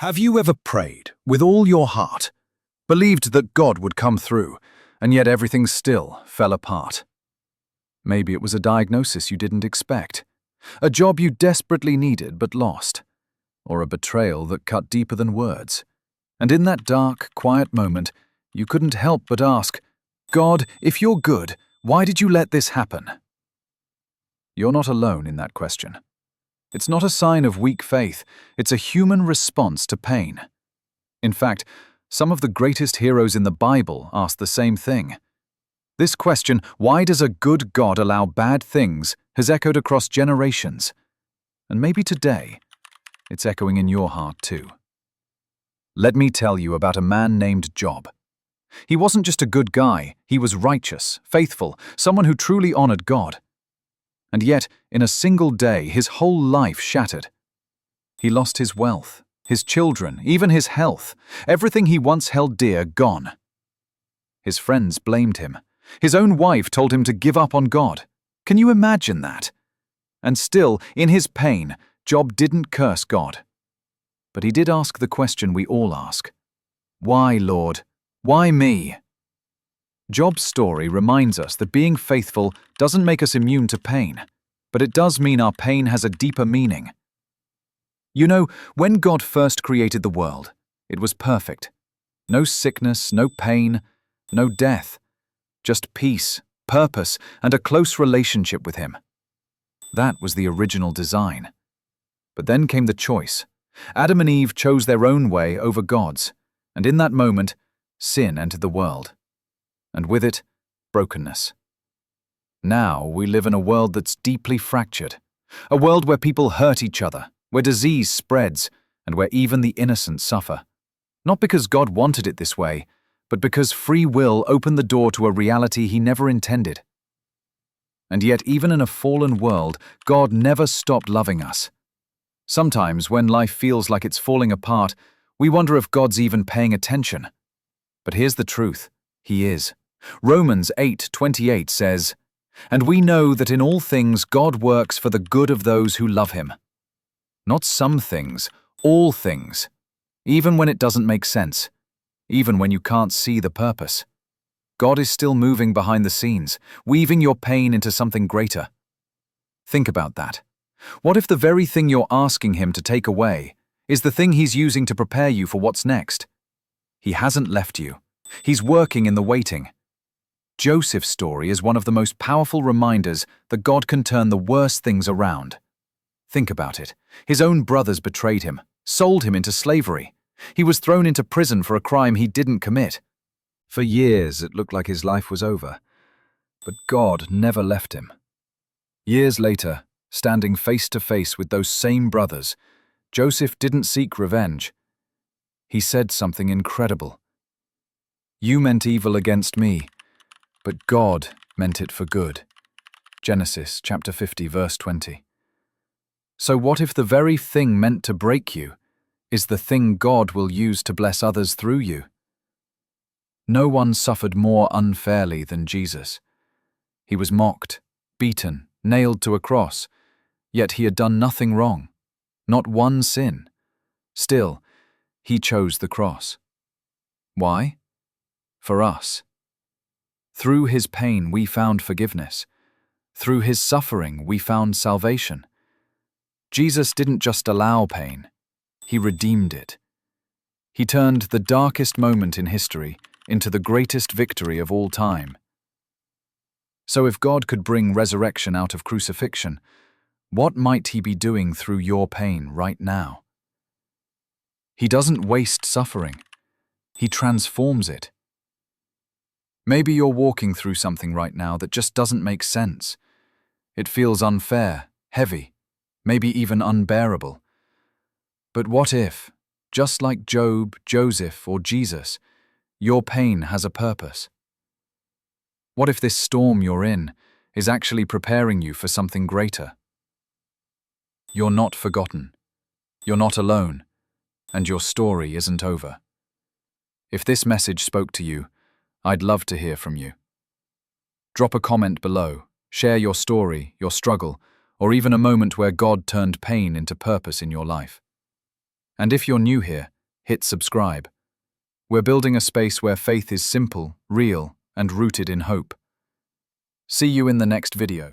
Have you ever prayed with all your heart, believed that God would come through, and yet everything still fell apart? Maybe it was a diagnosis you didn't expect, a job you desperately needed but lost, or a betrayal that cut deeper than words. And in that dark, quiet moment, you couldn't help but ask, God, if you're good, why did you let this happen? You're not alone in that question. It's not a sign of weak faith, it's a human response to pain. In fact, some of the greatest heroes in the Bible asked the same thing. This question, why does a good God allow bad things, has echoed across generations. And maybe today, it's echoing in your heart too. Let me tell you about a man named Job. He wasn't just a good guy, he was righteous, faithful, someone who truly honored God. And yet, in a single day, his whole life shattered. He lost his wealth, his children, even his health, everything he once held dear gone. His friends blamed him. His own wife told him to give up on God. Can you imagine that? And still, in his pain, Job didn't curse God. But he did ask the question we all ask. Why, Lord? Why me? Job's story reminds us that being faithful doesn't make us immune to pain, but it does mean our pain has a deeper meaning. You know, when God first created the world, it was perfect. No sickness, no pain, no death. Just peace, purpose, and a close relationship with Him. That was the original design. But then came the choice. Adam and Eve chose their own way over God's, and in that moment, sin entered the world. And with it, brokenness. Now we live in a world that's deeply fractured, a world where people hurt each other, where disease spreads, and where even the innocent suffer. Not because God wanted it this way, but because free will opened the door to a reality He never intended. And yet, even in a fallen world, God never stopped loving us. Sometimes, when life feels like it's falling apart, we wonder if God's even paying attention. But here's the truth, He is. Romans 8:28 says, "And we know that in all things God works for the good of those who love Him." Not some things, all things. Even when it doesn't make sense. Even when you can't see the purpose. God is still moving behind the scenes, weaving your pain into something greater. Think about that. What if the very thing you're asking Him to take away is the thing He's using to prepare you for what's next? He hasn't left you. He's working in the waiting. Joseph's story is one of the most powerful reminders that God can turn the worst things around. Think about it. His own brothers betrayed him, sold him into slavery. He was thrown into prison for a crime he didn't commit. For years it looked like his life was over, but God never left him. Years later, standing face to face with those same brothers, Joseph didn't seek revenge. He said something incredible. "You meant evil against me, but God meant it for good." Genesis chapter 50, verse 20. So what if the very thing meant to break you is the thing God will use to bless others through you? No one suffered more unfairly than Jesus. He was mocked, beaten, nailed to a cross, yet He had done nothing wrong, not one sin. Still, He chose the cross. Why? For us. Through His pain we found forgiveness. Through His suffering we found salvation. Jesus didn't just allow pain, He redeemed it. He turned the darkest moment in history into the greatest victory of all time. So if God could bring resurrection out of crucifixion, what might He be doing through your pain right now? He doesn't waste suffering. He transforms it. Maybe you're walking through something right now that just doesn't make sense. It feels unfair, heavy, maybe even unbearable. But what if, just like Job, Joseph, or Jesus, your pain has a purpose? What if this storm you're in is actually preparing you for something greater? You're not forgotten. You're not alone. And your story isn't over. If this message spoke to you, I'd love to hear from you. Drop a comment below, share your story, your struggle, or even a moment where God turned pain into purpose in your life. And if you're new here, hit subscribe. We're building a space where faith is simple, real, and rooted in hope. See you in the next video.